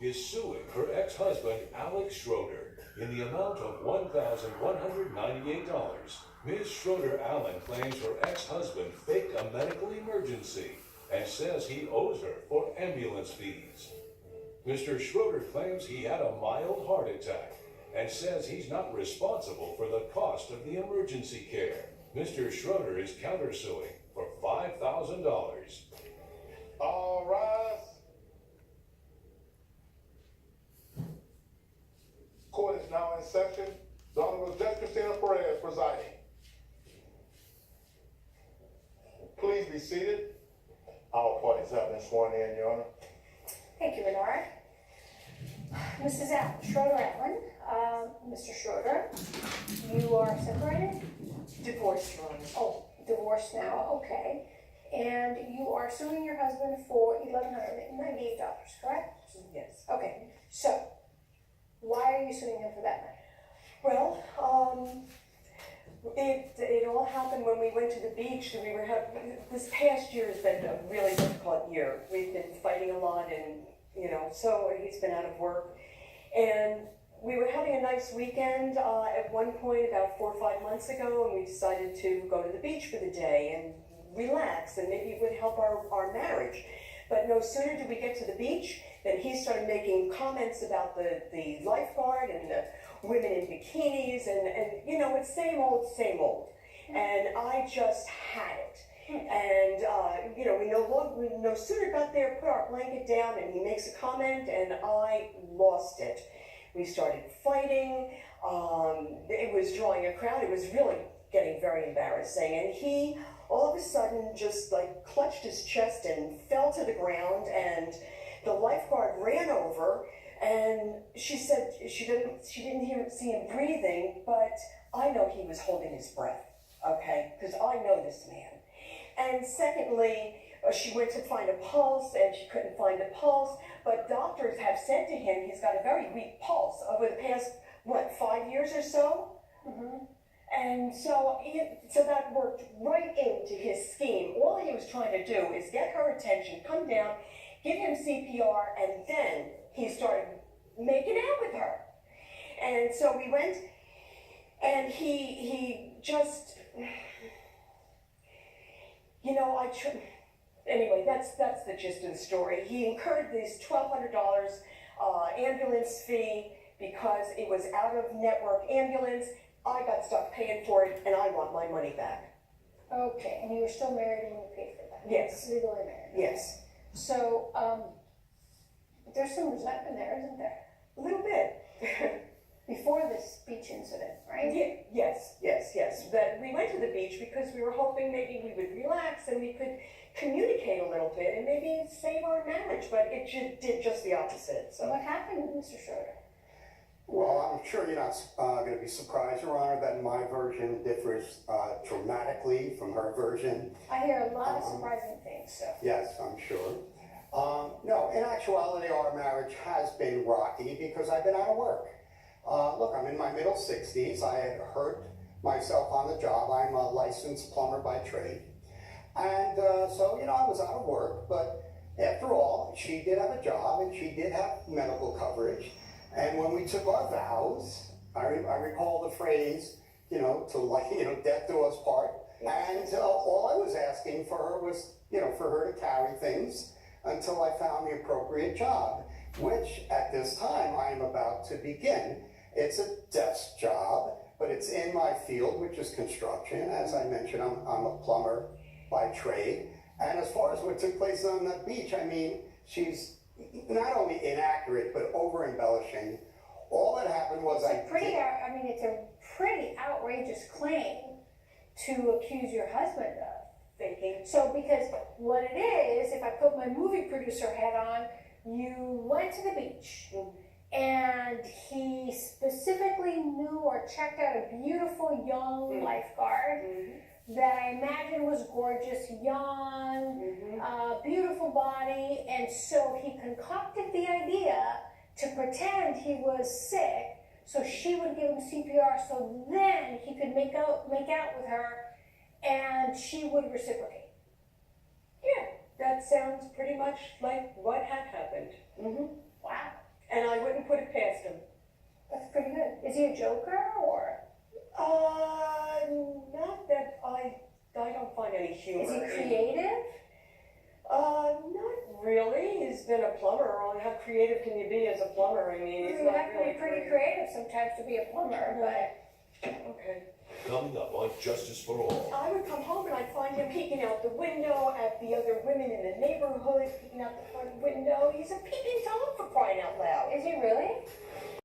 is suing her ex-husband, Alex Schroeder, in the amount of $1,198. Ms. Schroeder Allen claims her ex-husband faked a medical emergency and says he owes her for ambulance fees. Mr. Schroeder claims he had a mild heart attack and says he's not responsible for the cost of the emergency care. Mr. Schroeder is countersuing for $5,000. All rise. Court is now in session. The Honorable Judge Christina Perez presiding. Please be seated. All parties have been sworn in, Your Honor. Thank you, Bernard. Mrs. Schroeder Allen, Mr. Schroeder, you are separated? Divorced, Your Honor. Oh, divorced now, okay. And you are suing your husband for $1,198, correct? Yes. Okay, so why are you suing him for that matter? Well, it all happened when we went to the beach. This past year has been a really difficult year. We've been fighting a lot, and so he's been out of work. And we were having a nice weekend at one point about 4 or 5 months ago, and we decided to go to the beach for the day and relax, and maybe it would help our marriage. But no sooner did we get to the beach than he started making comments about the lifeguard and the women in bikinis, and it's same old, same old. And I just had it. And, we no sooner got there, put our blanket down, and he makes a comment, and I lost it. We started fighting. It was drawing a crowd. It was really getting very embarrassing. And he, all of a sudden, just clutched his chest and fell to the ground, and the lifeguard ran over, and she said she didn't see him breathing, but I know he was holding his breath, okay, because I know this man. And secondly, she went to find a pulse, and she couldn't find a pulse, but doctors have said to him he's got a very weak pulse over the past, 5 years or so? Mm-hmm. And so that worked right into his scheme. All he was trying to do is get her attention, come down, give him CPR, and then he started making out with her. And so we went, and he just, anyway, that's the gist of the story. He incurred this $1,200 ambulance fee because it was out-of-network ambulance. I got stuck paying for it, and I want my money back. Okay, and you were still married when you paid for that? Yes. Legally married? Yes. So, there's some resentment there, isn't there? A little bit. Before this beach incident, right? Yes. That we went to the beach because we were hoping maybe we would relax and we could communicate a little bit and maybe save our marriage, but it did just the opposite. So What happened, Mr. Schroeder? Well, I'm sure you're not going to be surprised, Your Honor, that my version differs dramatically from her version. I hear a lot of surprising things, so. Yes, I'm sure. No, in actuality, our marriage has been rocky because I've been out of work. Look, I'm in my middle 60s. I had hurt myself on the job. I'm a licensed plumber by trade. And so, I was out of work, but after all, she did have a job and she did have medical coverage. And when we took our vows, I recall the phrase, death do us part. And all I was asking for her was, for her to carry things until I found the appropriate job, which at this time I am about to begin. It's a desk job, but it's in my field, which is construction. As I mentioned, I'm a plumber by trade. And as far as what took place on the beach, she's not only inaccurate, but over-embellishing. All that happened was it's a pretty outrageous claim to accuse your husband of faking. So, because what it is, if I put my movie producer hat on, you went to the beach, and he specifically knew or checked out a beautiful young lifeguard that I imagine was gorgeous, young, beautiful body, and so he concocted the idea to pretend he was sick, so she would give him CPR, so then he could make out with her, and she would reciprocate. yeah, that sounds pretty much like what had happened. Wow. Is he a joker or Not that I don't find any humor. is he in- creative? Not really. He's been a plumber. How creative can you be as a plumber? I mean, he's You not have to really be pretty creative sometimes to be a plumber, but Okay. Coming up on Justice for All. I would come home and I'd find him peeking out the window at the other women in the neighborhood, peeking out the front window. He's a peeping Tom, for crying out loud. is he really?